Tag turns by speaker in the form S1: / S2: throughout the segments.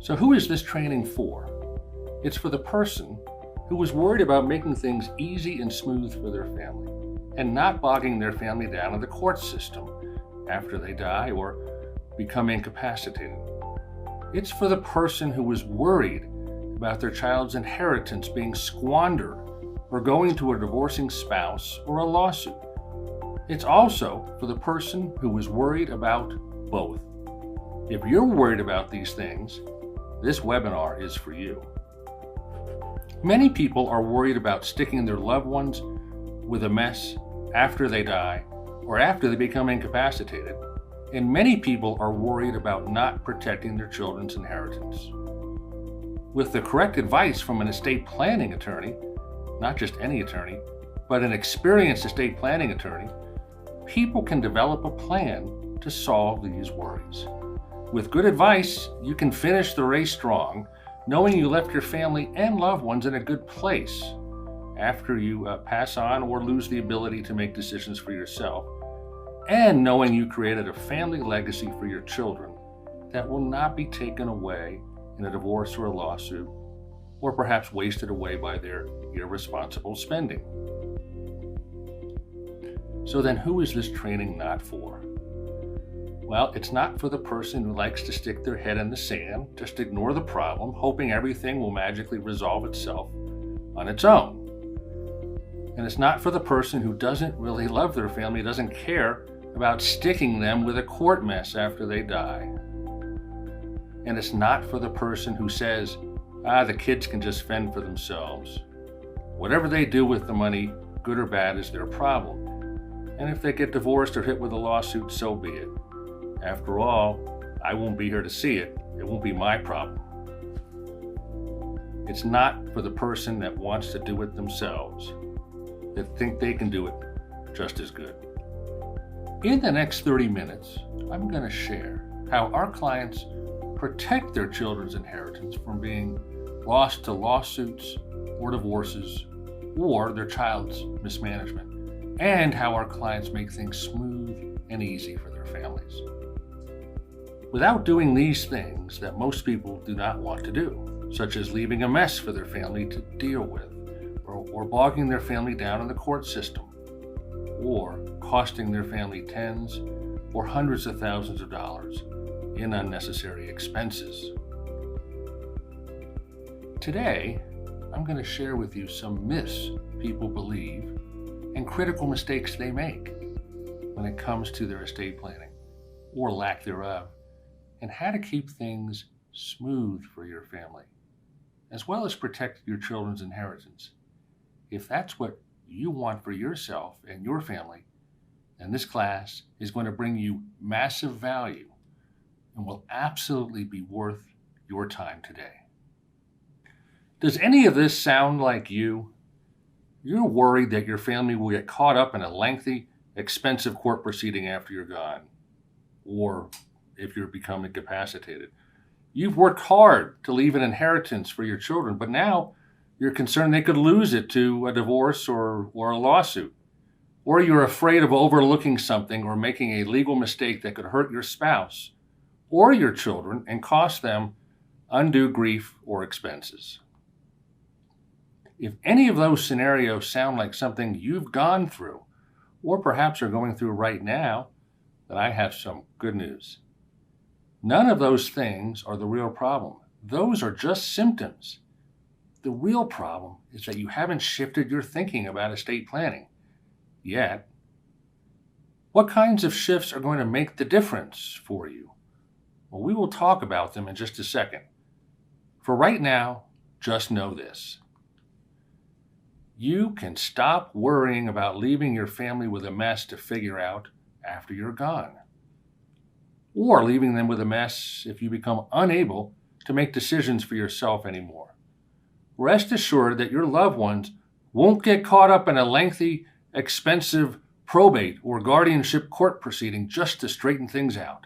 S1: So who is this training for? It's for the person who is worried about making things easy and smooth for their family and not bogging their family down in the court system after they die or become incapacitated. It's for the person who is worried about their child's inheritance being squandered or going to a divorcing spouse or a lawsuit. It's also for the person who is worried about both. If you're worried about these things, this webinar is for you. Many people are worried about sticking their loved ones with a mess after they die or after they become incapacitated, and many people are worried about not protecting their children's inheritance. With the correct advice from an estate planning attorney, not just any attorney, but an experienced estate planning attorney, people can develop a plan to solve these worries. With good advice, you can finish the race strong, knowing you left your family and loved ones in a good place after you pass on or lose the ability to make decisions for yourself, and knowing you created a family legacy for your children that will not be taken away in a divorce or a lawsuit, or perhaps wasted away by their irresponsible spending. So then who is this training not for? Well, it's not for the person who likes to stick their head in the sand, just ignore the problem, hoping everything will magically resolve itself on its own. And it's not for the person who doesn't really love their family, doesn't care about sticking them with a court mess after they die. And it's not for the person who says, the kids can just fend for themselves. Whatever they do with the money, good or bad, is their problem. And if they get divorced or hit with a lawsuit, so be it. After all, I won't be here to see it. It won't be my problem. It's not for the person that wants to do it themselves, that think they can do it just as good. In the next 30 minutes, I'm going to share how our clients protect their children's inheritance from being lost to lawsuits or divorces or their child's mismanagement, and how our clients make things smooth and easy for their families without doing these things that most people do not want to do, such as leaving a mess for their family to deal with, or bogging their family down in the court system, or costing their family tens or hundreds of thousands of dollars in unnecessary expenses. Today, I'm going to share with you some myths people believe and critical mistakes they make when it comes to their estate planning, or lack thereof, and how to keep things smooth for your family, as well as protect your children's inheritance. If that's what you want for yourself and your family, then this class is going to bring you massive value and will absolutely be worth your time today. Does any of this sound like you? You're worried that your family will get caught up in a lengthy, expensive court proceeding after you're gone, or if you become incapacitated. You've worked hard to leave an inheritance for your children, but now you're concerned they could lose it to a divorce or a lawsuit. Or you're afraid of overlooking something or making a legal mistake that could hurt your spouse or your children and cost them undue grief or expenses. If any of those scenarios sound like something you've gone through, or perhaps are going through right now, then I have some good news. None of those things are the real problem. Those are just symptoms. The real problem is that you haven't shifted your thinking about estate planning yet. What kinds of shifts are going to make the difference for you? Well, we will talk about them in just a second. For right now, just know this. You can stop worrying about leaving your family with a mess to figure out after you're gone, or leaving them with a mess if you become unable to make decisions for yourself anymore. Rest assured that your loved ones won't get caught up in a lengthy, expensive probate or guardianship court proceeding just to straighten things out.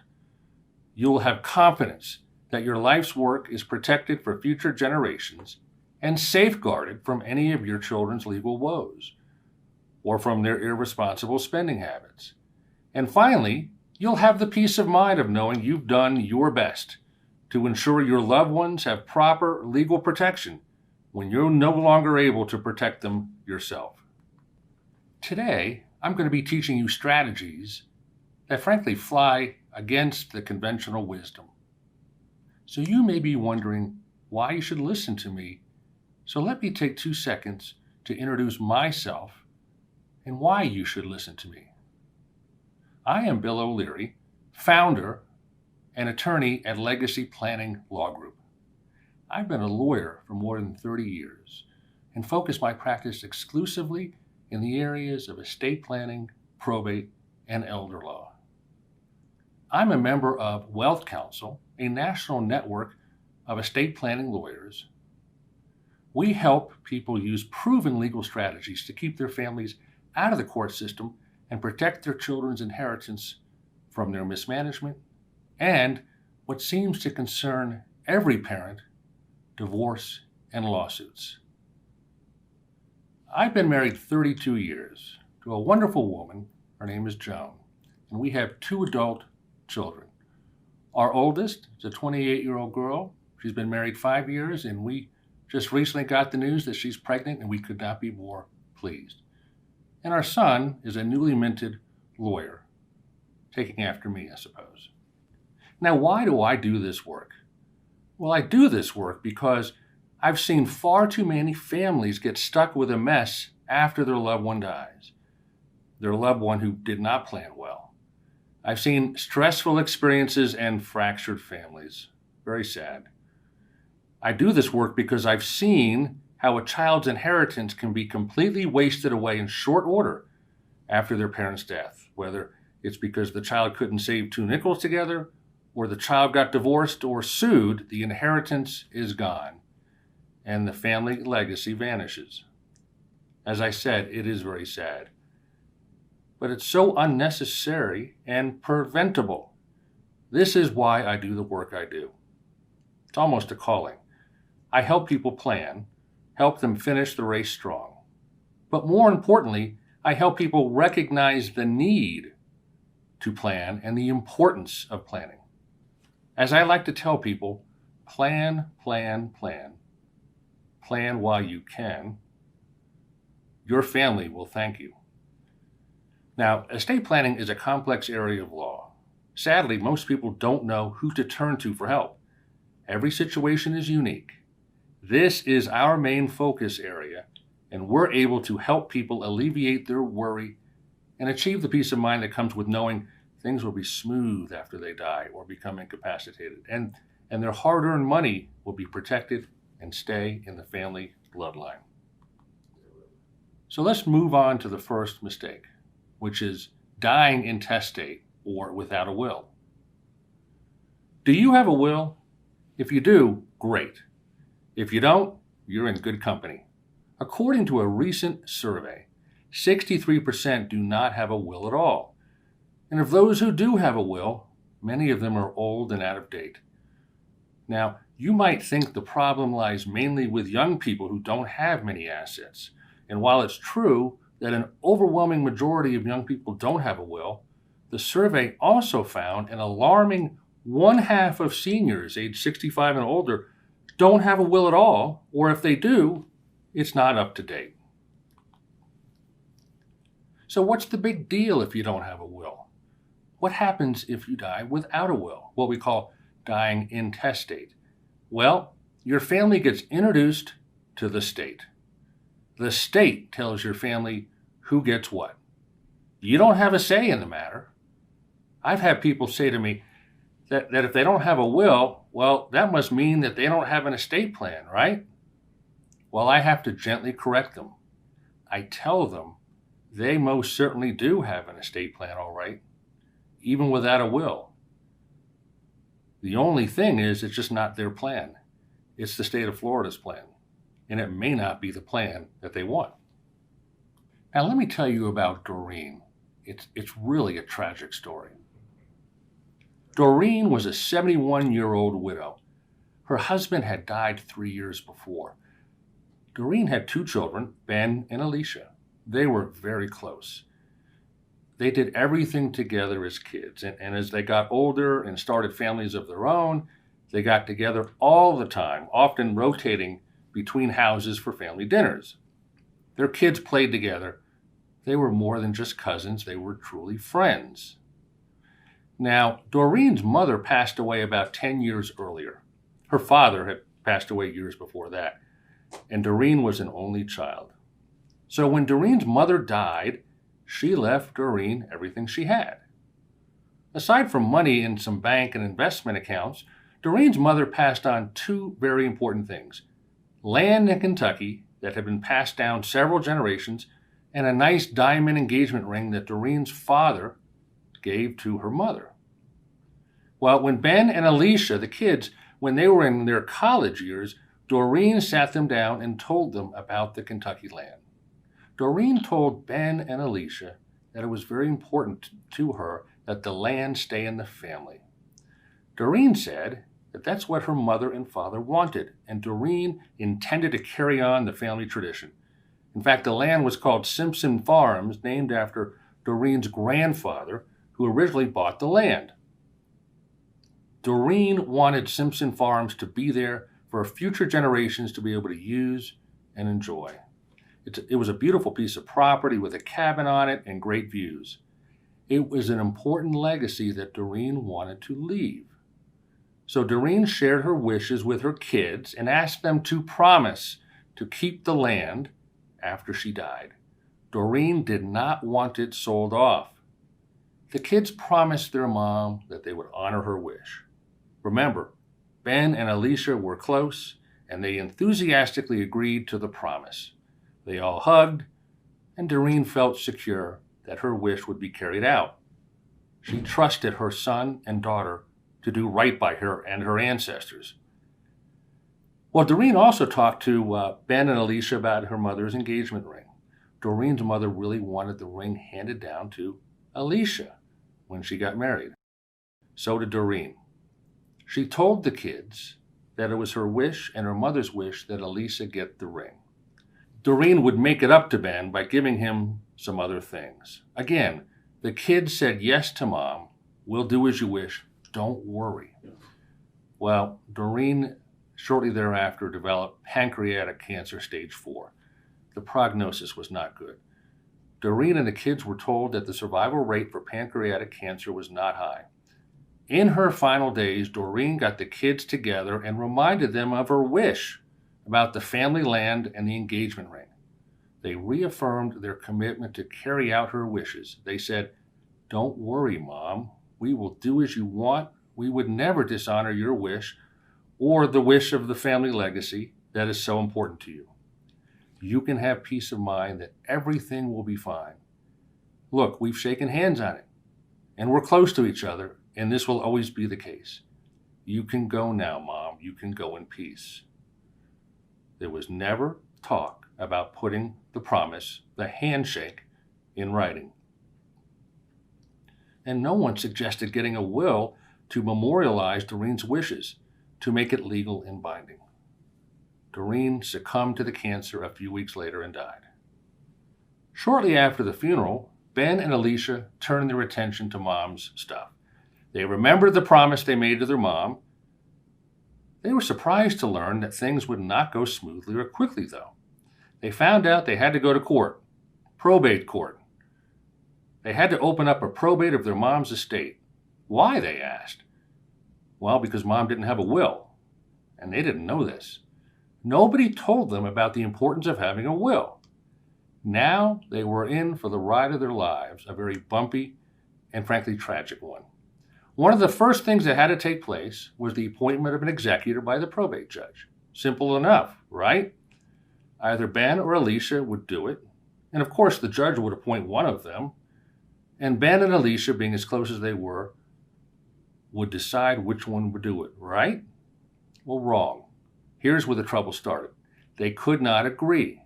S1: You'll have confidence that your life's work is protected for future generations and safeguarded from any of your children's legal woes or from their irresponsible spending habits. And finally, you'll have the peace of mind of knowing you've done your best to ensure your loved ones have proper legal protection when you're no longer able to protect them yourself. Today, I'm going to be teaching you strategies that frankly fly against the conventional wisdom. So you may be wondering why you should listen to me. So let me take 2 seconds to introduce myself and why you should listen to me. I am Bill O'Leary, founder and attorney at Legacy Planning Law Group. I've been a lawyer for more than 30 years and focus my practice exclusively in the areas of estate planning, probate, and elder law. I'm a member of Wealth Counsel, a national network of estate planning lawyers. We help people use proven legal strategies to keep their families out of the court system and protect their children's inheritance from their mismanagement and what seems to concern every parent, divorce and lawsuits. I've been married 32 years to a wonderful woman. Her name is Joan, and we have 2 adult children. Our oldest is a 28-year-old girl. She's been married 5 years, and we just recently got the news that she's pregnant, and we could not be more pleased. And our son is a newly minted lawyer, taking after me, I suppose. Now, why do I do this work? Well, I do this work because I've seen far too many families get stuck with a mess after their loved one dies, their loved one who did not plan well. I've seen stressful experiences and fractured families. Very sad. I do this work because I've seen how a child's inheritance can be completely wasted away in short order after their parent's death, whether it's because the child couldn't save 2 nickels together, or the child got divorced or sued. The inheritance is gone, and the family legacy vanishes. As I said, it is very sad. But it's so unnecessary and preventable. This is why I do the work I do. It's almost a calling. I help people plan, help them finish the race strong. But more importantly, I help people recognize the need to plan and the importance of planning. As I like to tell people, plan, plan, plan. Plan while you can. Your family will thank you. Now, estate planning is a complex area of law. Sadly, most people don't know who to turn to for help. Every situation is unique. This is our main focus area, and we're able to help people alleviate their worry and achieve the peace of mind that comes with knowing things will be smooth after they die or become incapacitated, and their hard-earned money will be protected and stay in the family bloodline. So let's move on to the first mistake, which is dying intestate or without a will. Do you have a will? If you do, great. If you don't, you're in good company. According to a recent survey, 63% do not have a will at all. And of those who do have a will, many of them are old and out of date. Now, you might think the problem lies mainly with young people who don't have many assets. And while it's true that an overwhelming majority of young people don't have a will, the survey also found an alarming 1/2 of seniors aged 65 and older don't have a will at all, or if they do, it's not up to date. So what's the big deal if you don't have a will? What happens if you die without a will, what we call dying intestate? Well, your family gets introduced to the state. The state tells your family who gets what. You don't have a say in the matter. I've had people say to me that if they don't have a will, well, that must mean that they don't have an estate plan, right? Well, I have to gently correct them. I tell them they most certainly do have an estate plan, all right, even without a will. The only thing is, it's just not their plan. It's the state of Florida's plan, and it may not be the plan that they want. Now, let me tell you about Doreen. It's really a tragic story. Doreen was a 71-year-old widow. Her husband had died 3 years before. Doreen had 2 children, Ben and Alicia. They were very close. They did everything together as kids, and as they got older and started families of their own, They got together all the time, often rotating between houses for family dinners. Their kids played together. They were more than just cousins, they were truly friends. Now, Doreen's mother passed away about 10 years earlier. Her father had passed away years before that, and Doreen was an only child. So when Doreen's mother died, she left Doreen everything she had. Aside from money in some bank and investment accounts, Doreen's mother passed on two very important things: land in Kentucky that had been passed down several generations, and a nice diamond engagement ring that Doreen's father gave to her mother. Well, when Ben and Alicia, the kids, when they were in their college years, Doreen sat them down and told them about the Kentucky land. Doreen told Ben and Alicia that it was very important to her that the land stay in the family. Doreen said that that's what her mother and father wanted, and Doreen intended to carry on the family tradition. In fact, the land was called Simpson Farms, named after Doreen's grandfather, who originally bought the land. Doreen wanted Simpson Farms to be there for future generations to be able to use and enjoy. It was a beautiful piece of property with a cabin on it and great views. It was an important legacy that Doreen wanted to leave. So Doreen shared her wishes with her kids and asked them to promise to keep the land after she died. Doreen did not want it sold off. The kids promised their mom that they would honor her wish. Remember, Ben and Alicia were close, and they enthusiastically agreed to the promise. They all hugged, and Doreen felt secure that her wish would be carried out. She trusted her son and daughter to do right by her and her ancestors. Well, Doreen also talked to Ben and Alicia about her mother's engagement ring. Doreen's mother really wanted the ring handed down to Alicia when she got married. So did Doreen. She told the kids that it was her wish and her mother's wish that Alicia get the ring. Doreen would make it up to Ben by giving him some other things. Again, the kids said yes to Mom. We'll do as you wish. Don't worry. Well, Doreen shortly thereafter developed pancreatic cancer stage 4. The prognosis was not good. Doreen and the kids were told that the survival rate for pancreatic cancer was not high. In her final days, Doreen got the kids together and reminded them of her wish about the family land and the engagement ring. They reaffirmed their commitment to carry out her wishes. They said, "Don't worry, Mom. We will do as you want. We would never dishonor your wish or the wish of the family legacy that is so important to you. You can have peace of mind that everything will be fine. Look, we've shaken hands on it, and we're close to each other, and this will always be the case. You can go now, Mom. You can go in peace." There was never talk about putting the promise, the handshake, in writing. And no one suggested getting a will to memorialize Doreen's wishes, to make it legal and binding. Doreen succumbed to the cancer a few weeks later and died. Shortly after the funeral, Ben and Alicia turned their attention to Mom's stuff. They remembered the promise they made to their mom. They were surprised to learn that things would not go smoothly or quickly, though. They found out they had to go to court, probate court. They had to open up a probate of their mom's estate. Why, they asked? Well, because Mom didn't have a will, and they didn't know this. Nobody told them about the importance of having a will. Now they were in for the ride of their lives, a very bumpy and frankly tragic one. One of the first things that had to take place was the appointment of an executor by the probate judge. Simple enough, right? Either Ben or Alicia would do it, and of course the judge would appoint one of them, and Ben and Alicia, being as close as they were, would decide which one would do it, right? Well, wrong. Here's where the trouble started. They could not agree.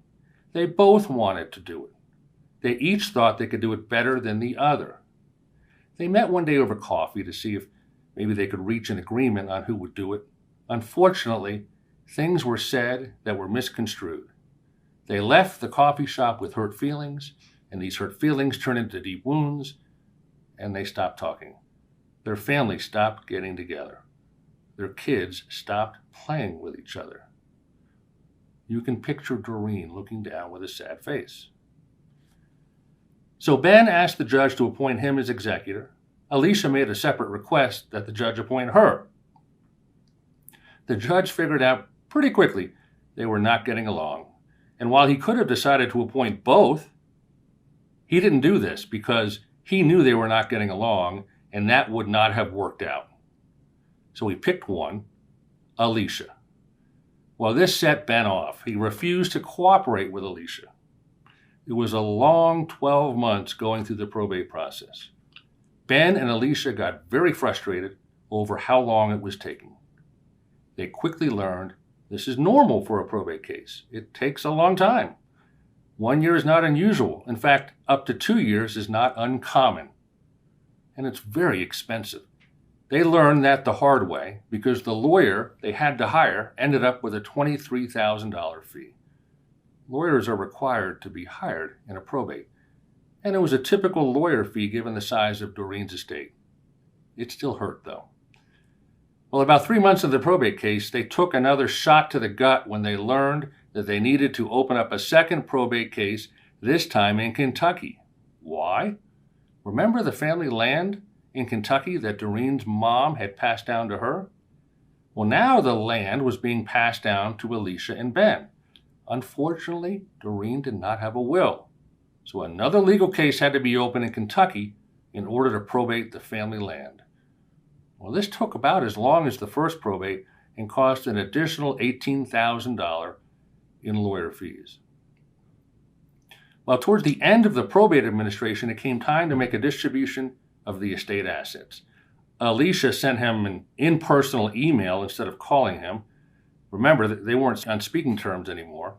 S1: They both wanted to do it. They each thought they could do it better than the other. They met one day over coffee to see if maybe they could reach an agreement on who would do it. Unfortunately, things were said that were misconstrued. They left the coffee shop with hurt feelings, and these hurt feelings turned into deep wounds, and they stopped talking. Their family stopped getting together. their kids stopped playing with each other. You can picture Doreen looking down with a sad face. So Ben asked the judge to appoint him as executor. Alicia made a separate request that the judge appoint her. The judge figured out pretty quickly they were not getting along. And while he could have decided to appoint both, he didn't do this because he knew they were not getting along and that would not have worked out. So he picked one, Alicia. Well, this set Ben off. He refused to cooperate with Alicia. It was a long 12 months going through the probate process. Ben and Alicia got very frustrated over how long it was taking. They quickly learned this is normal for a probate case. It takes a long time. 1 year is not unusual. In fact, up to 2 years is not uncommon. And it's very expensive. They learned that the hard way because the lawyer they had to hire ended up with a $23,000 fee. Lawyers are required to be hired in a probate, and it was a typical lawyer fee given the size of Doreen's estate. It still hurt, though. Well, about 3 months of the probate case, they took another shot to the gut when they learned that they needed to open up a second probate case, this time in Kentucky. Why? Remember the family land in Kentucky that Doreen's mom had passed down to her? Well, now the land was being passed down to Alicia and Ben. Unfortunately, Doreen did not have a will, so another legal case had to be opened in Kentucky in order to probate the family land. Well, this took about as long as the first probate and cost an additional $18,000 in lawyer fees. Well, towards the end of the probate administration, it came time to make a distribution of the estate assets. Alicia sent him an impersonal email instead of calling him. Remember, they weren't on speaking terms anymore.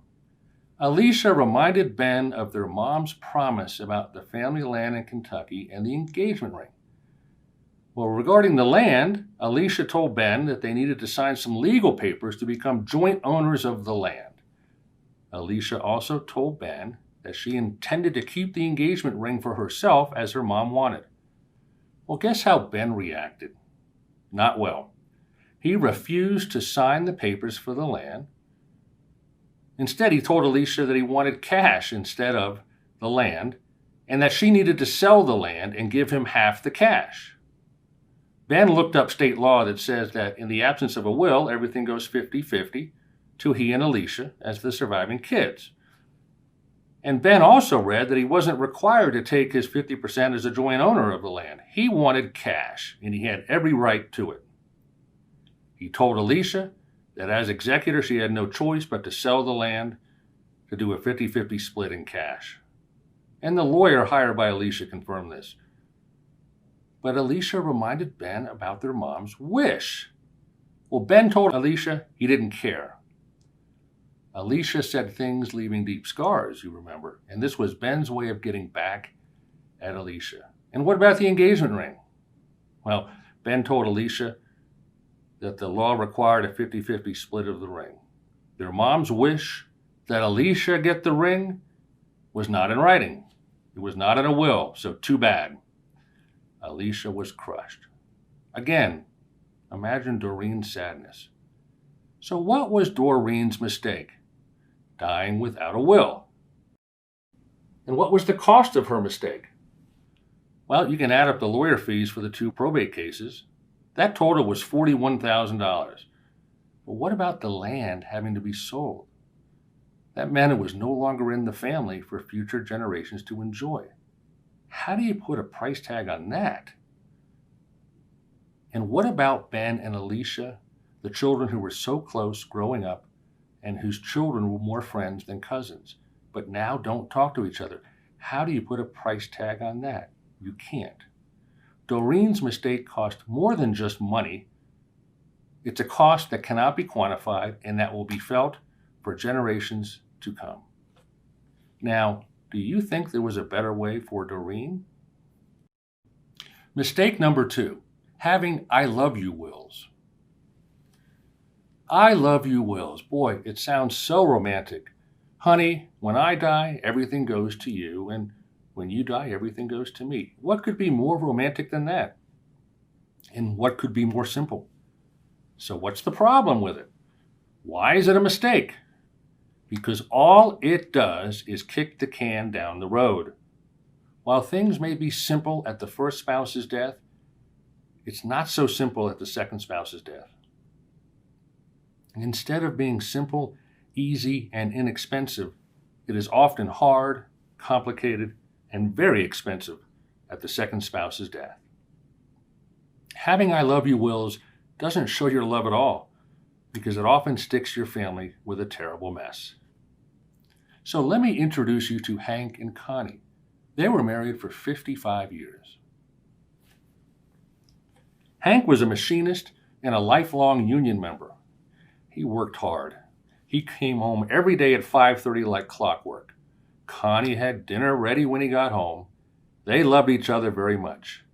S1: Alicia reminded Ben of their mom's promise about the family land in Kentucky and the engagement ring. Well, regarding the land, Alicia told Ben that they needed to sign some legal papers to become joint owners of the land. Alicia also told Ben that she intended to keep the engagement ring for herself as her mom wanted. Well, guess how Ben reacted? Not well. He refused to sign the papers for the land. Instead, he told Alicia that he wanted cash instead of the land, and that she needed to sell the land and give him half the cash. Ben looked up state law that says that in the absence of a will, everything goes 50-50 to he and Alicia as the surviving kids. And Ben also read that he wasn't required to take his 50% as a joint owner of the land. He wanted cash, and he had every right to it. He told Alicia that as executor, she had no choice but to sell the land to do a 50-50 split in cash. And the lawyer hired by Alicia confirmed this. But Alicia reminded Ben about their mom's wish. Well, Ben told Alicia he didn't care. Alicia said things leaving deep scars, you remember, and this was Ben's way of getting back at Alicia. And what about the engagement ring? Well, Ben told Alicia that the law required a 50-50 split of the ring. Their mom's wish that Alicia get the ring was not in writing. It was not in a will, so too bad. Alicia was crushed. Again, imagine Doreen's sadness. So what was Doreen's mistake? Dying without a will. And what was the cost of her mistake? Well, you can add up the lawyer fees for the two probate cases. That total was $41,000. But what about the land having to be sold? That meant it was no longer in the family for future generations to enjoy. How do you put a price tag on that? And what about Ben and Alicia, the children who were so close growing up and whose children were more friends than cousins, but now don't talk to each other? How do you put a price tag on that? You can't. Doreen's mistake cost more than just money. It's a cost that cannot be quantified and that will be felt for generations to come. Now, do you think there was a better way for Doreen? Mistake number 2, having I love you wills. I love you wills. Boy, it sounds so romantic. Honey, when I die, everything goes to you, and when you die, everything goes to me. What could be more romantic than that? And what could be more simple? So what's the problem with it? Why is it a mistake? Because all it does is kick the can down the road. While things may be simple at the first spouse's death, it's not so simple at the second spouse's death. Instead of being simple, easy, and inexpensive, it is often hard, complicated, and very expensive at the second spouse's death. Having I love you wills doesn't show your love at all, because it often sticks your family with a terrible mess. So let me introduce you to Hank and Connie. They were married for 55 years. Hank was a machinist and a lifelong union member. He worked hard. He came home every day at 5:30 like clockwork. Connie had dinner ready when he got home. They loved each other very much.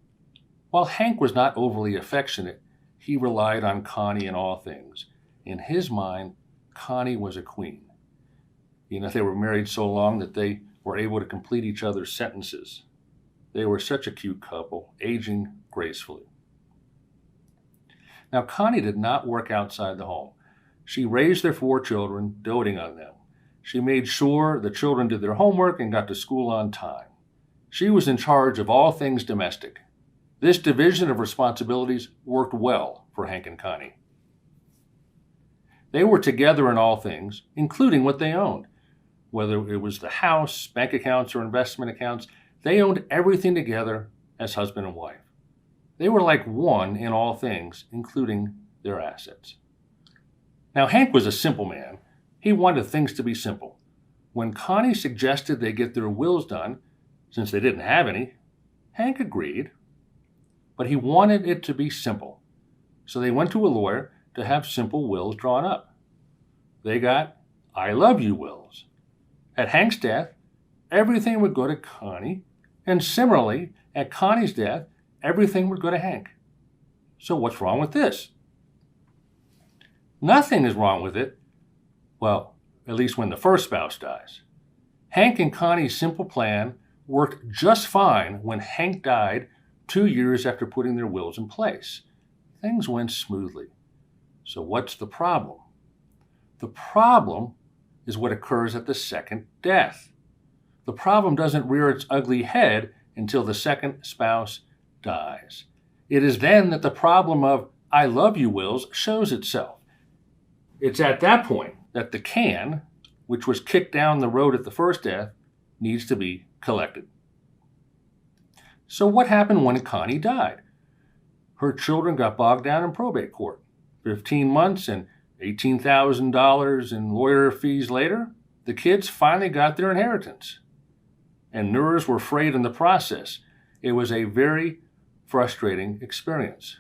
S1: While Hank was not overly affectionate, he relied on Connie in all things. In his mind, Connie was a queen. They were married so long that they were able to complete each other's sentences. They were such a cute couple, aging gracefully. Now, Connie did not work outside the home. She raised their 4 children, doting on them. She made sure the children did their homework and got to school on time. She was in charge of all things domestic. This division of responsibilities worked well for Hank and Connie. They were together in all things, including what they owned. Whether it was the house, bank accounts, or investment accounts, they owned everything together as husband and wife. They were like one in all things, including their assets. Now, Hank was a simple man. He wanted things to be simple. When Connie suggested they get their wills done, since they didn't have any, Hank agreed. But he wanted it to be simple. So they went to a lawyer to have simple wills drawn up. They got I love you wills. At Hank's death, everything would go to Connie, and similarly, at Connie's death, everything would go to Hank. So what's wrong with this? Nothing is wrong with it. Well, at least when the first spouse dies. Hank and Connie's simple plan worked just fine when Hank died 2 years after putting their wills in place. Things went smoothly. So what's the problem? The problem is what occurs at the second death. The problem doesn't rear its ugly head until the second spouse dies. It is then that the problem of I love you wills shows itself. It's at that point that the can, which was kicked down the road at the first death, needs to be collected. So what happened when Connie died? Her children got bogged down in probate court. 15 months and $18,000 in lawyer fees later, the kids finally got their inheritance. And nerves were frayed in the process. It was a very frustrating experience.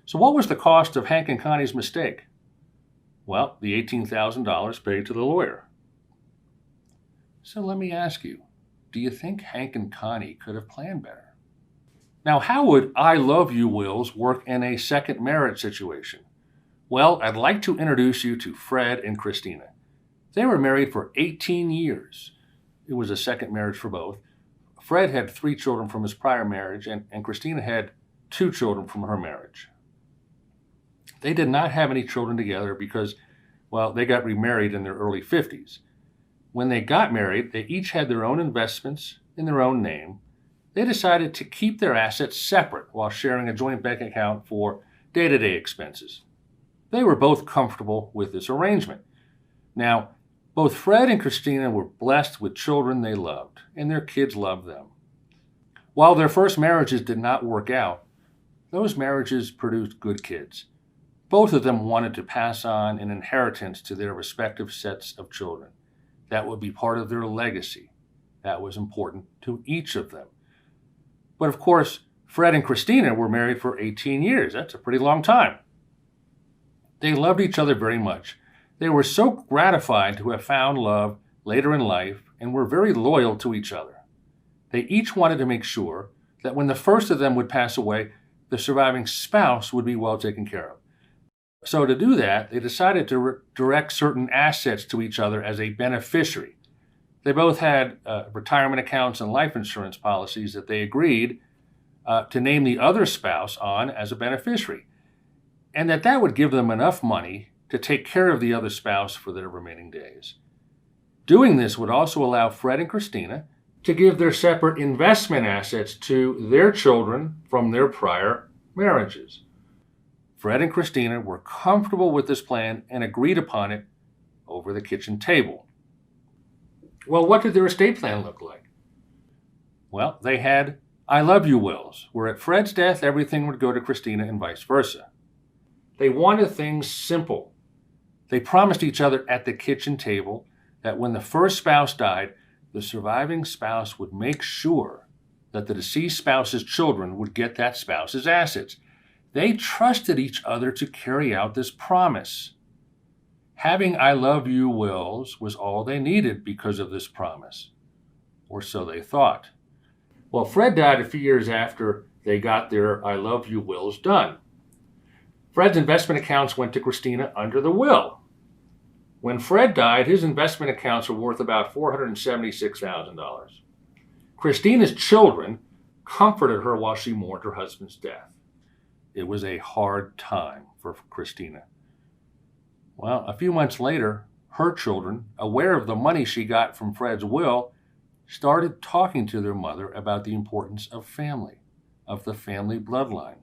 S1: So what was the cost of Hank and Connie's mistake? Well, the $18,000 paid to the lawyer. So let me ask you, do you think Hank and Connie could have planned better? Now, how would I love you wills work in a second marriage situation? Well, I'd like to introduce you to Fred and Christina. They were married for 18 years. It was a second marriage for both. Fred had 3 children from his prior marriage, and Christina had 2 children from her marriage. They did not have any children together because, well, they got remarried in their early 50s. When they got married, they each had their own investments in their own name. They decided to keep their assets separate while sharing a joint bank account for day-to-day expenses. They were both comfortable with this arrangement. Now, both Fred and Christina were blessed with children they loved, and their kids loved them. While their first marriages did not work out, those marriages produced good kids. Both of them wanted to pass on an inheritance to their respective sets of children. That would be part of their legacy. That was important to each of them. But of course, Fred and Christina were married for 18 years. That's a pretty long time. They loved each other very much. They were so gratified to have found love later in life and were very loyal to each other. They each wanted to make sure that when the first of them would pass away, the surviving spouse would be well taken care of. So to do that, they decided to direct certain assets to each other as a beneficiary. They both had retirement accounts and life insurance policies that they agreed to name the other spouse on as a beneficiary. and that would give them enough money to take care of the other spouse for their remaining days. Doing this would also allow Fred and Christina to give their separate investment assets to their children from their prior marriages. Fred and Christina were comfortable with this plan and agreed upon it over the kitchen table. Well, what did their estate plan look like? Well, they had I love you wills, where at Fred's death everything would go to Christina and vice versa. They wanted things simple. They promised each other at the kitchen table that when the first spouse died, the surviving spouse would make sure that the deceased spouse's children would get that spouse's assets. They trusted each other to carry out this promise. Having I love you wills was all they needed because of this promise, or so they thought. Well, Fred died a few years after they got their I love you wills done. Fred's investment accounts went to Christina under the will. When Fred died, his investment accounts were worth about $476,000. Christina's children comforted her while she mourned her husband's death. It was a hard time for Christina. Well, a few months later, her children, aware of the money she got from Fred's will, started talking to their mother about the importance of family, of the family bloodline.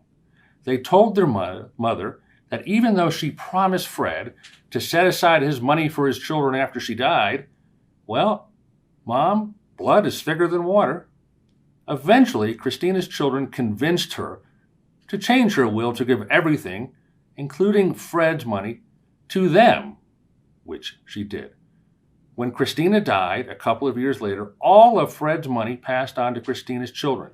S1: They told their mother that even though she promised Fred to set aside his money for his children after she died, well, Mom, blood is thicker than water. Eventually, Christina's children convinced her to change her will to give everything, including Fred's money, to them, which she did. When Christina died a couple of years later, all of Fred's money passed on to Christina's children,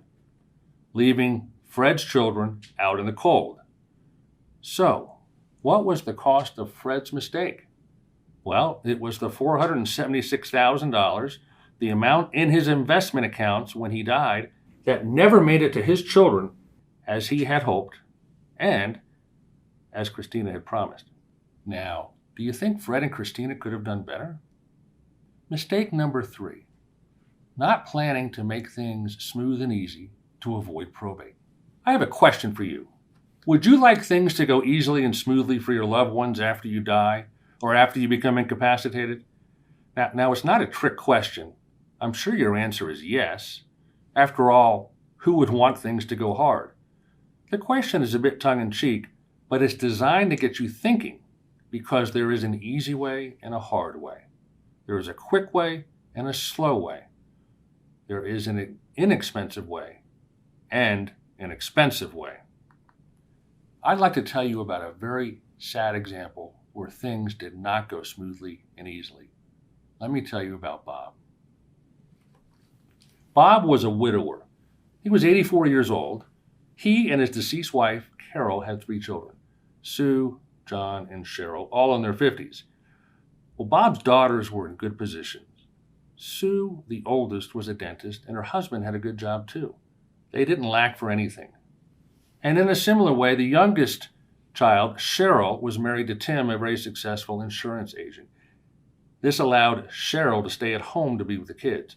S1: leaving Fred's children out in the cold. So, what was the cost of Fred's mistake? Well, it was the $476,000, the amount in his investment accounts when he died, that never made it to his children as he had hoped and as Christina had promised. Now, do you think Fred and Christina could have done better? Mistake number 3, not planning to make things smooth and easy to avoid probate. I have a question for you. Would you like things to go easily and smoothly for your loved ones after you die or after you become incapacitated? Now it's not a trick question. I'm sure your answer is yes. After all, who would want things to go hard? The question is a bit tongue-in-cheek, but it's designed to get you thinking because there is an easy way and a hard way. There is a quick way and a slow way. There is an inexpensive way and an expensive way. I'd like to tell you about a very sad example where things did not go smoothly and easily. Let me tell you about Bob. Bob was a widower. He was 84 years old. He and his deceased wife, Carol, had 3 children, Sue, John, and Cheryl, all in their 50s. Well, Bob's daughters were in good positions. Sue, the oldest, was a dentist, and her husband had a good job too. They didn't lack for anything. And in a similar way, the youngest child, Cheryl, was married to Tim, a very successful insurance agent. This allowed Cheryl to stay at home to be with the kids.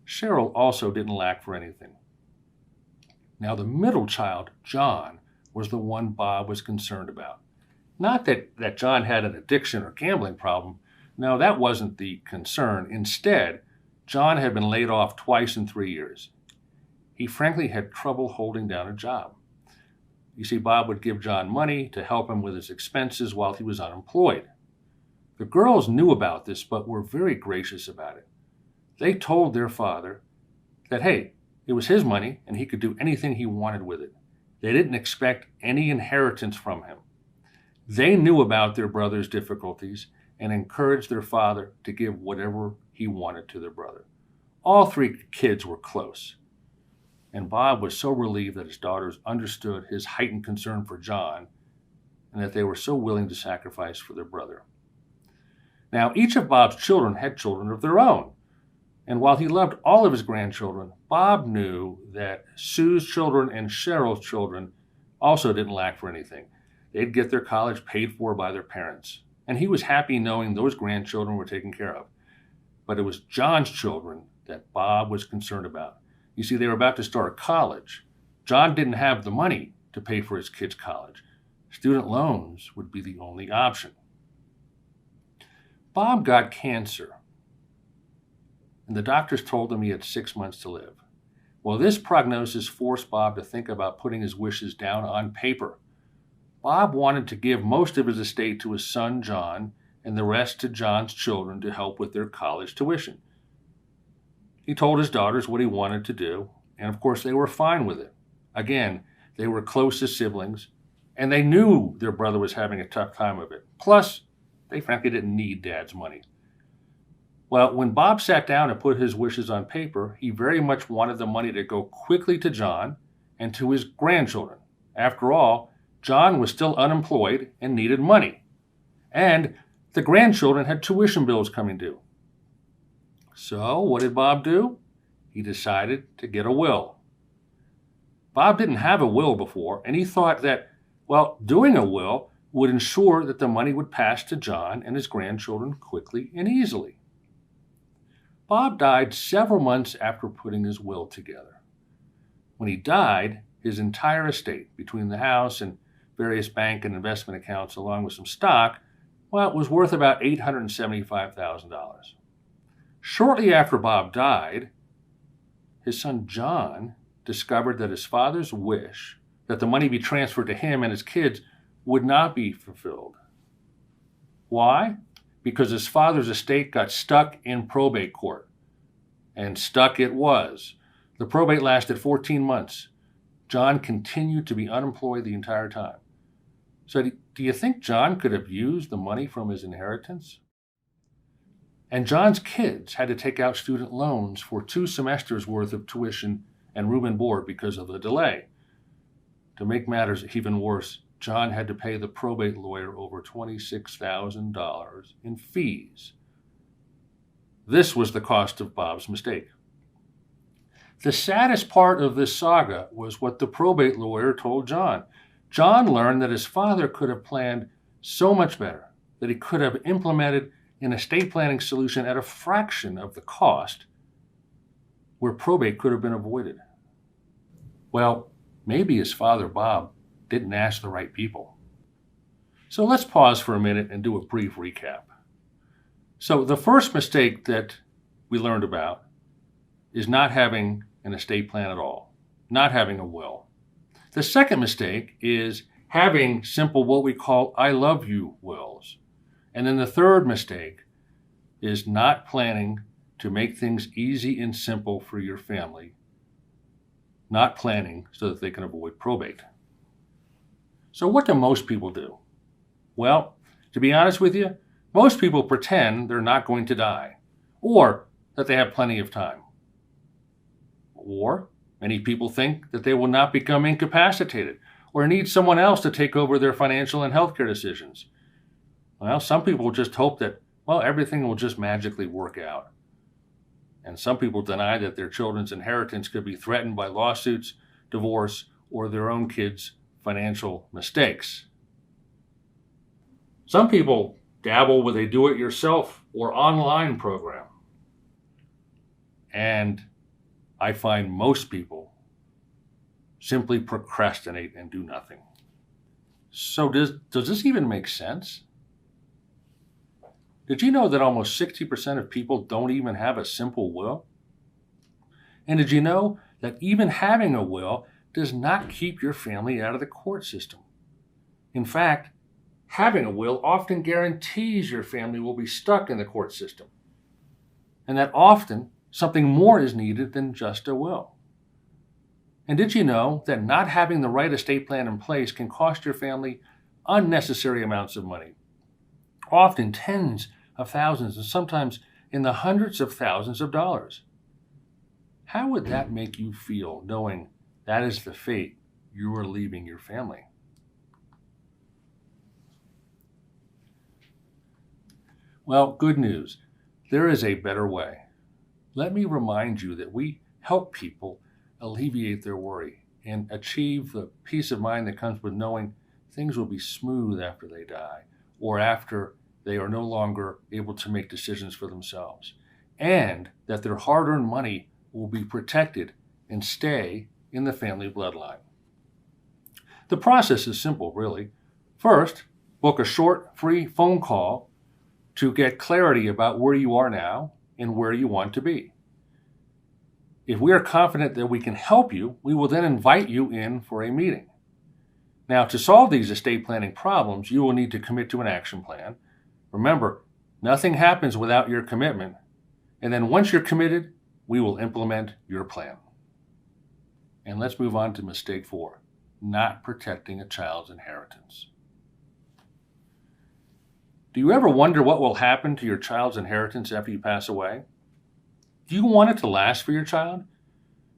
S1: Cheryl also didn't lack for anything. Now, the middle child, John, was the one Bob was concerned about. Not that John had an addiction or gambling problem. No, that wasn't the concern. Instead, John had been laid off twice in 3 years. He frankly had trouble holding down a job. You see, Bob would give John money to help him with his expenses while he was unemployed. The girls knew about this, but were very gracious about it. They told their father that, hey, it was his money and he could do anything he wanted with it. They didn't expect any inheritance from him. They knew about their brother's difficulties and encouraged their father to give whatever he wanted to their brother. All 3 kids were close. And Bob was so relieved that his daughters understood his heightened concern for John and that they were so willing to sacrifice for their brother. Now, each of Bob's children had children of their own. And while he loved all of his grandchildren, Bob knew that Sue's children and Cheryl's children also didn't lack for anything. They'd get their college paid for by their parents. And he was happy knowing those grandchildren were taken care of. But it was John's children that Bob was concerned about. You see, they were about to start college. John didn't have the money to pay for his kids' college. Student loans would be the only option. Bob got cancer, and the doctors told him he had 6 months to live. Well, this prognosis forced Bob to think about putting his wishes down on paper. Bob wanted to give most of his estate to his son, John, and the rest to John's children to help with their college tuition. He told his daughters what he wanted to do, and of course they were fine with it. Again, they were close as siblings, and they knew their brother was having a tough time of it. Plus, they frankly didn't need Dad's money. Well, when Bob sat down and put his wishes on paper, he very much wanted the money to go quickly to John and to his grandchildren. After all, John was still unemployed and needed money. And the grandchildren had tuition bills coming due. So, what did Bob do? He decided to get a will. Bob didn't have a will before, and he thought that, well, doing a will would ensure that the money would pass to John and his grandchildren quickly and easily. Bob died several months after putting his will together. When he died, his entire estate, between the house and various bank and investment accounts along with some stock, well, it was worth about $875,000. Shortly after Bob died, his son John discovered that his father's wish that the money be transferred to him and his kids would not be fulfilled. Why? Because his father's estate got stuck in probate court. And stuck it was. The probate lasted 14 months. John continued to be unemployed the entire time. So do you think John could have used the money from his inheritance? And John's kids had to take out student loans for 2 semesters worth of tuition and room and board because of the delay. To make matters even worse, John had to pay the probate lawyer over $26,000 in fees. This was the cost of Bob's mistake. The saddest part of this saga was what the probate lawyer told John. John learned that his father could have planned so much better, that he could have implemented an estate planning solution at a fraction of the cost, where probate could have been avoided. Well, maybe his father, Bob, didn't ask the right people. So let's pause for a minute and do a brief recap. So the first mistake that we learned about is not having an estate plan at all, not having a will. The second mistake is having simple, what we call I love you wills. And then the third mistake is not planning to make things easy and simple for your family, not planning so that they can avoid probate. So what do most people do? Well, to be honest with you, most people pretend they're not going to die, or that they have plenty of time. Or many people think that they will not become incapacitated or need someone else to take over their financial and healthcare decisions. Well, some people just hope that, well, everything will just magically work out. And some people deny that their children's inheritance could be threatened by lawsuits, divorce, or their own kids' financial mistakes. Some people dabble with a do-it-yourself or online program. And I find most people simply procrastinate and do nothing. So does this even make sense? Did you know that almost 60% of people don't even have a simple will? And did you know that even having a will does not keep your family out of the court system? In fact, having a will often guarantees your family will be stuck in the court system, and that often something more is needed than just a will. And did you know that not having the right estate plan in place can cost your family unnecessary amounts of money, often tens of thousands and sometimes in the hundreds of thousands of dollars? How would that make you feel knowing that is the fate you are leaving your family? Well, good news. There is a better way. Let me remind you that we help people alleviate their worry and achieve the peace of mind that comes with knowing things will be smooth after they die or after they are no longer able to make decisions for themselves, and that their hard-earned money will be protected and stay in the family bloodline. The process is simple, really. First, book a short, free phone call to get clarity about where you are now and where you want to be. If we are confident that we can help you, we will then invite you in for a meeting. Now, to solve these estate planning problems, you will need to commit to an action plan. Remember, nothing happens without your commitment. And then once you're committed, we will implement your plan. And let's move on to mistake 4, not protecting a child's inheritance. Do you ever wonder what will happen to your child's inheritance after you pass away? Do you want it to last for your child?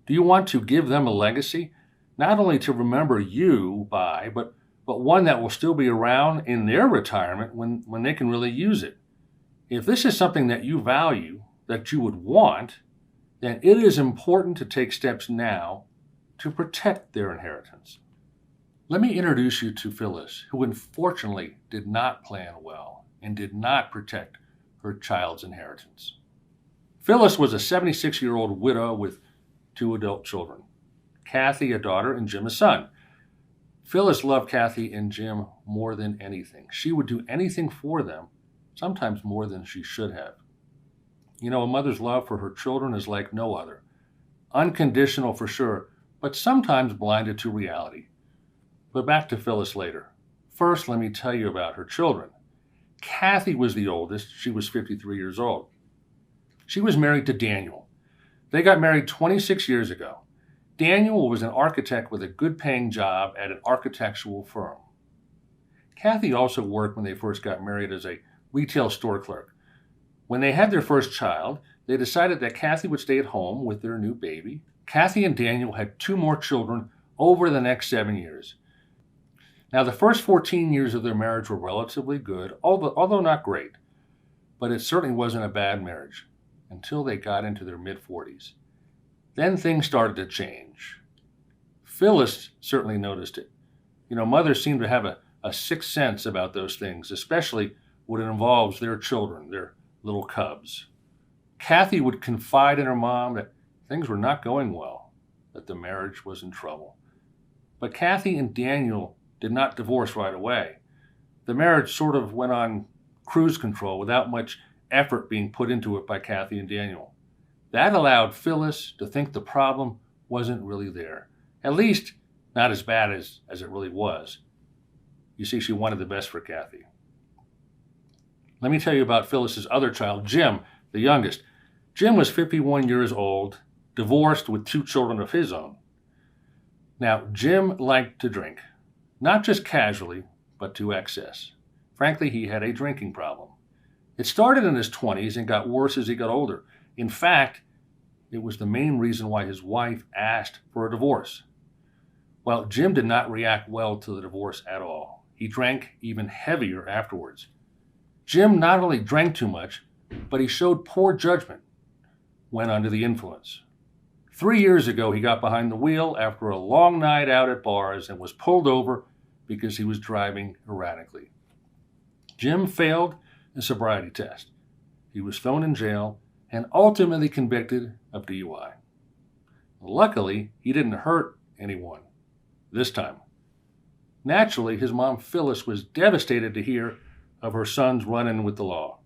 S1: Do you want to give them a legacy, not only to remember you by, but one that will still be around in their retirement when they can really use it? If this is something that you value, that you would want, then it is important to take steps now to protect their inheritance. Let me introduce you to Phyllis, who unfortunately did not plan well and did not protect her child's inheritance. Phyllis was a 76-year-old widow with 2 adult children, Kathy, a daughter, and Jim, a son. Phyllis loved Kathy and Jim more than anything. She would do anything for them, sometimes more than she should have. You know, a mother's love for her children is like no other. Unconditional for sure, but sometimes blinded to reality. But back to Phyllis later. First, let me tell you about her children. Kathy was the oldest. She was 53 years old. She was married to Daniel. They got married 26 years ago. Daniel was an architect with a good-paying job at an architectural firm. Kathy also worked when they first got married as a retail store clerk. When they had their first child, they decided that Kathy would stay at home with their new baby. Kathy and Daniel had 2 more children over the next 7 years. Now, the first 14 years of their marriage were relatively good, although not great. But it certainly wasn't a bad marriage until they got into their mid-40s. Then things started to change. Phyllis certainly noticed it. You know, mothers seem to have a sixth sense about those things, especially when it involves their children, their little cubs. Kathy would confide in her mom that things were not going well, that the marriage was in trouble. But Kathy and Daniel did not divorce right away. The marriage sort of went on cruise control without much effort being put into it by Kathy and Daniel. That allowed Phyllis to think the problem wasn't really there. At least, not as bad as it really was. You see, she wanted the best for Kathy. Let me tell you about Phyllis's other child, Jim, the youngest. Jim was 51 years old, divorced with 2 children of his own. Now, Jim liked to drink. Not just casually, but to excess. Frankly, he had a drinking problem. It started in his 20s and got worse as he got older. In fact, it was the main reason why his wife asked for a divorce. Well, Jim did not react well to the divorce at all. He drank even heavier afterwards. Jim not only drank too much, but he showed poor judgment when under the influence. 3 years ago, he got behind the wheel after a long night out at bars and was pulled over because he was driving erratically. Jim failed a sobriety test. He was thrown in jail and ultimately convicted of DUI. Luckily, he didn't hurt anyone this time. Naturally, his mom Phyllis was devastated to hear of her son's run-in with the law.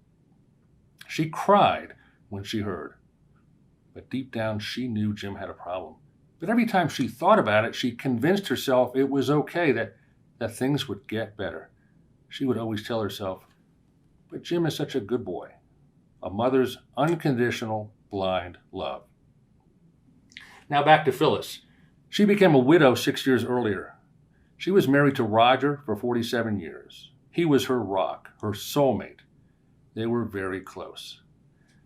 S1: She cried when she heard. But deep down, she knew Jim had a problem. But every time she thought about it, she convinced herself it was okay, that things would get better. She would always tell herself, but Jim is such a good boy. A mother's unconditional, blind love. Now back to Phyllis. She became a widow 6 years earlier. She was married to Roger for 47 years. He was her rock, her soulmate. They were very close.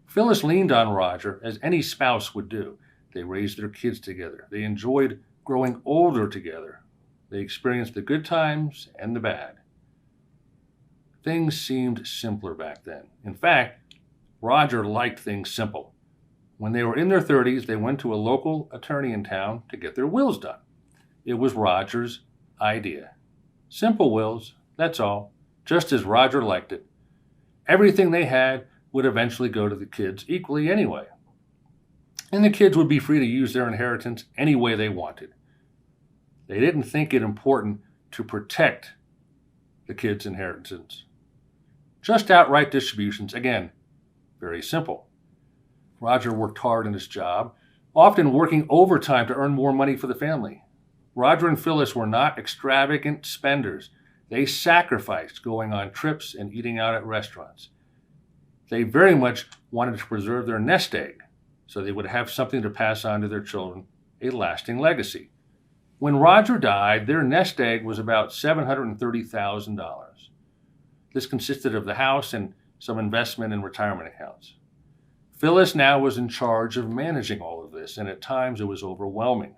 S1: Phyllis leaned on Roger as any spouse would do. They raised their kids together. They enjoyed growing older together. They experienced the good times and the bad. Things seemed simpler back then. In fact, Roger liked things simple. When they were in their 30s, they went to a local attorney in town to get their wills done. It was Roger's idea. Simple wills, that's all, just as Roger liked it. Everything they had would eventually go to the kids equally anyway. And the kids would be free to use their inheritance any way they wanted. They didn't think it important to protect the kids' inheritance. Just outright distributions, again, very simple. Roger worked hard in his job, often working overtime to earn more money for the family. Roger and Phyllis were not extravagant spenders. They sacrificed going on trips and eating out at restaurants. They very much wanted to preserve their nest egg so they would have something to pass on to their children, a lasting legacy. When Roger died, their nest egg was about $730,000. This consisted of the house and some investment and retirement accounts. Phyllis now was in charge of managing all of this, and at times it was overwhelming.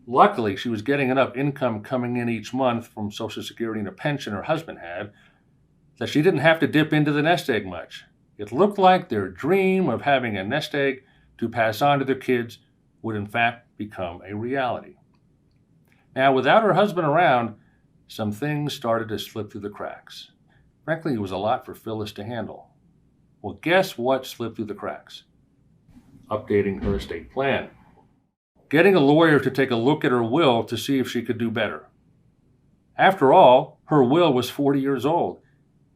S1: Luckily, she was getting enough income coming in each month from Social Security and a pension her husband had that she didn't have to dip into the nest egg much. It looked like their dream of having a nest egg to pass on to their kids would in fact become a reality. Now, without her husband around, some things started to slip through the cracks. Frankly, it was a lot for Phyllis to handle. Well, guess what slipped through the cracks? Updating her estate plan. Getting a lawyer to take a look at her will to see if she could do better. After all, her will was 40 years old,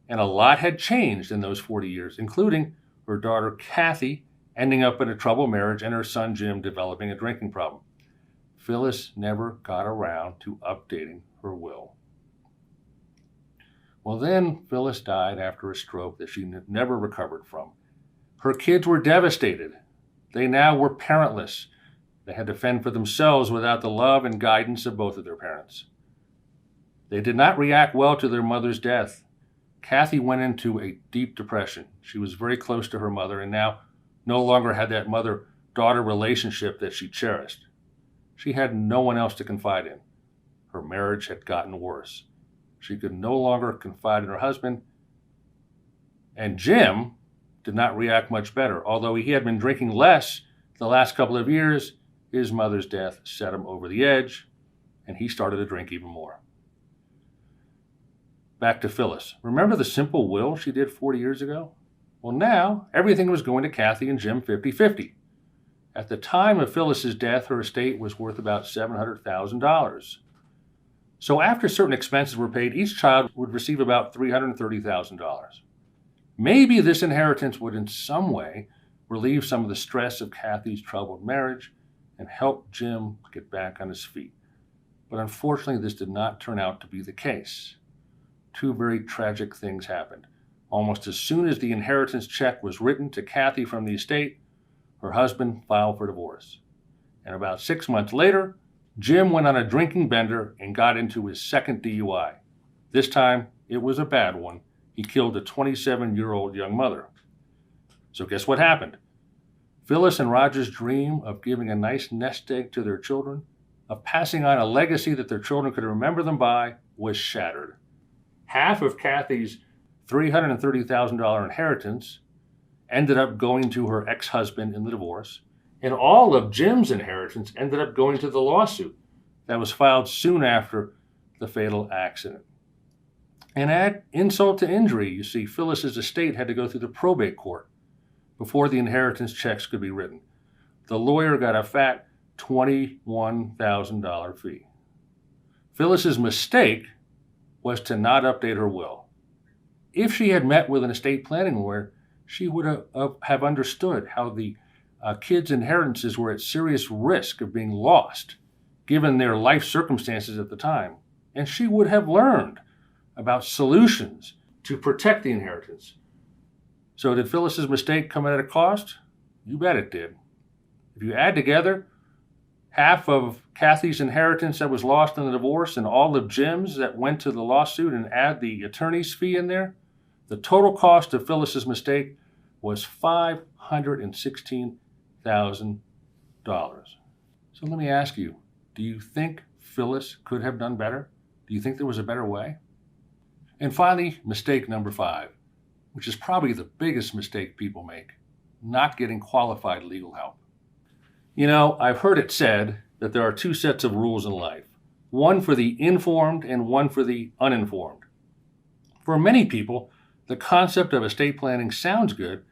S1: and a lot had changed in those 40 years, including her daughter Kathy ending up in a troubled marriage and her son Jim developing a drinking problem. Phyllis never got around to updating her will. Well, then Phyllis died after a stroke that she never recovered from. Her kids were devastated. They now were parentless. They had to fend for themselves without the love and guidance of both of their parents. They did not react well to their mother's death. Kathy went into a deep depression. She was very close to her mother and now no longer had that mother-daughter relationship that she cherished. She had no one else to confide in. Her marriage had gotten worse. She could no longer confide in her husband. And Jim did not react much better. Although he had been drinking less the last couple of years, his mother's death set him over the edge, and he started to drink even more. Back to Phyllis. Remember the simple will she did 40 years ago? Well, now everything was going to Kathy and Jim 50-50. At the time of Phyllis's death, her estate was worth about $700,000. So after certain expenses were paid, each child would receive about $330,000. Maybe this inheritance would in some way relieve some of the stress of Kathy's troubled marriage and help Jim get back on his feet. But unfortunately, this did not turn out to be the case. Two very tragic things happened. Almost as soon as the inheritance check was written to Kathy from the estate, her husband filed for divorce. And about 6 months later, Jim went on a drinking bender and got into his second DUI. This time, it was a bad one. He killed a 27-year-old young mother. So guess what happened? Phyllis and Roger's dream of giving a nice nest egg to their children, of passing on a legacy that their children could remember them by, was shattered. Half of Kathy's $330,000 inheritance ended up going to her ex-husband in the divorce, and all of Jim's inheritance ended up going to the lawsuit that was filed soon after the fatal accident. And add insult to injury, you see, Phyllis's estate had to go through the probate court before the inheritance checks could be written. The lawyer got a fat $21,000 fee. Phyllis's mistake was to not update her will. If she had met with an estate planning lawyer, she would have understood how the kids' inheritances were at serious risk of being lost, given their life circumstances at the time. And she would have learned about solutions to protect the inheritance. So did Phyllis's mistake come at a cost? You bet it did. If you add together half of Kathy's inheritance that was lost in the divorce and all of Jim's that went to the lawsuit and add the attorney's fee in there, the total cost of Phyllis's mistake was $516,000. So let me ask you, do you think Phyllis could have done better? Do you think there was a better way? And finally, mistake number 5, which is probably the biggest mistake people make, not getting qualified legal help. You know, I've heard it said that there are 2 sets of rules in life, one for the informed and one for the uninformed. For many people, the concept of estate planning sounds good,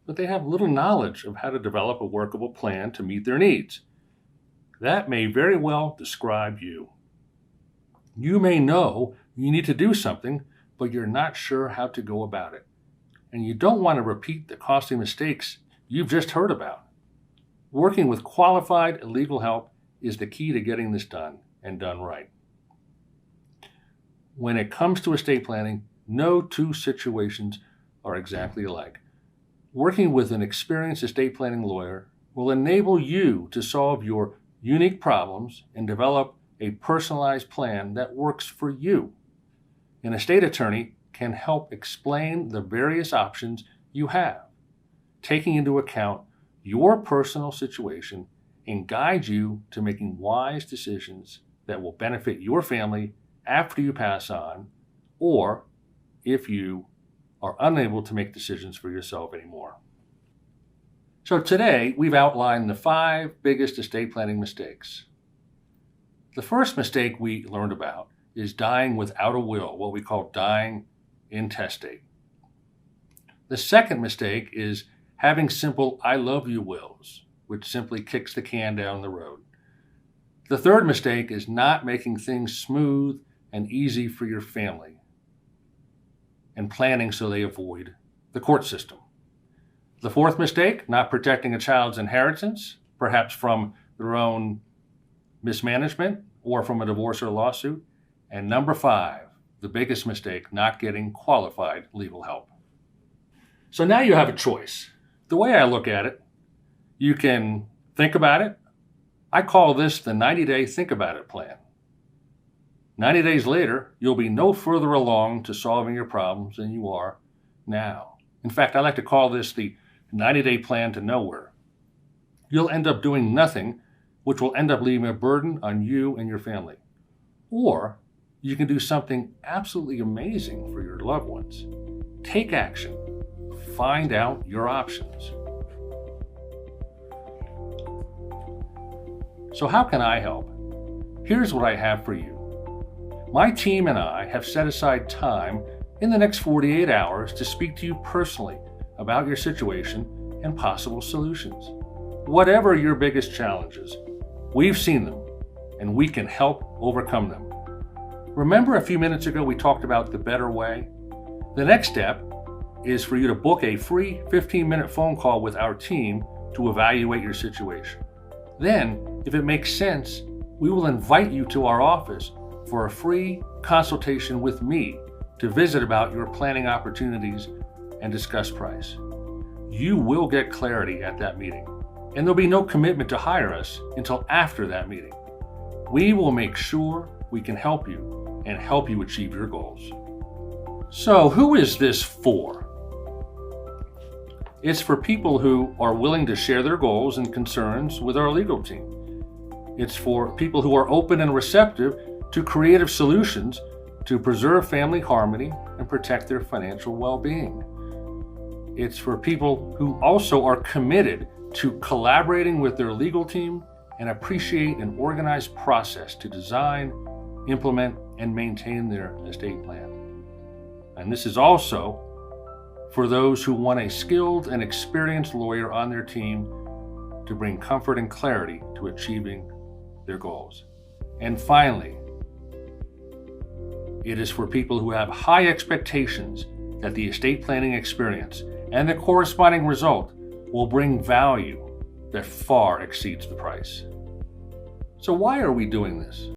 S1: but they have little knowledge of how to develop a workable plan to meet their needs. That may very well describe you. You may know you need to do something, but you're not sure how to go about it. And you don't want to repeat the costly mistakes you've just heard about. Working with qualified legal help is the key to getting this done and done right. When it comes to estate planning, no two situations are exactly alike. Working with an experienced estate planning lawyer will enable you to solve your unique problems and develop a personalized plan that works for you. An estate attorney can help explain the various options you have, taking into account your personal situation and guide you to making wise decisions that will benefit your family after you pass on, or if you are unable to make decisions for yourself anymore. So today, we've outlined the 5 biggest estate planning mistakes. The first mistake we learned about is dying without a will, what we call dying intestate. The second mistake is having simple I love you wills, which simply kicks the can down the road. The third mistake is not making things smooth and easy for your family and planning so they avoid the court system. The fourth mistake, not protecting a child's inheritance, perhaps from their own mismanagement or from a divorce or lawsuit. And number 5, the biggest mistake, not getting qualified legal help. So now you have a choice. The way I look at it, you can think about it. I call this the 90-day think about it plan. 90 days later, you'll be no further along to solving your problems than you are now. In fact, I like to call this the 90-day plan to nowhere. You'll end up doing nothing, which will end up leaving a burden on you and your family. Or you can do something absolutely amazing for your loved ones. Take action. Find out your options. So how can I help? Here's what I have for you. My team and I have set aside time in the next 48 hours to speak to you personally about your situation and possible solutions. Whatever your biggest challenges, we've seen them and we can help overcome them. Remember a few minutes ago we talked about the better way? The next step is for you to book a free 15-minute phone call with our team to evaluate your situation. Then, if it makes sense, we will invite you to our office for a free consultation with me to visit about your planning opportunities and discuss price. You will get clarity at that meeting, and there'll be no commitment to hire us until after that meeting. We will make sure we can help you and help you achieve your goals. So, who is this for? It's for people who are willing to share their goals and concerns with our legal team. It's for people who are open and receptive to creative solutions to preserve family harmony and protect their financial well-being. It's for people who also are committed to collaborating with their legal team and appreciate an organized process to design, implement, and maintain their estate plan. And this is also for those who want a skilled and experienced lawyer on their team to bring comfort and clarity to achieving their goals. And finally, it is for people who have high expectations that the estate planning experience and the corresponding result will bring value that far exceeds the price. So why are we doing this?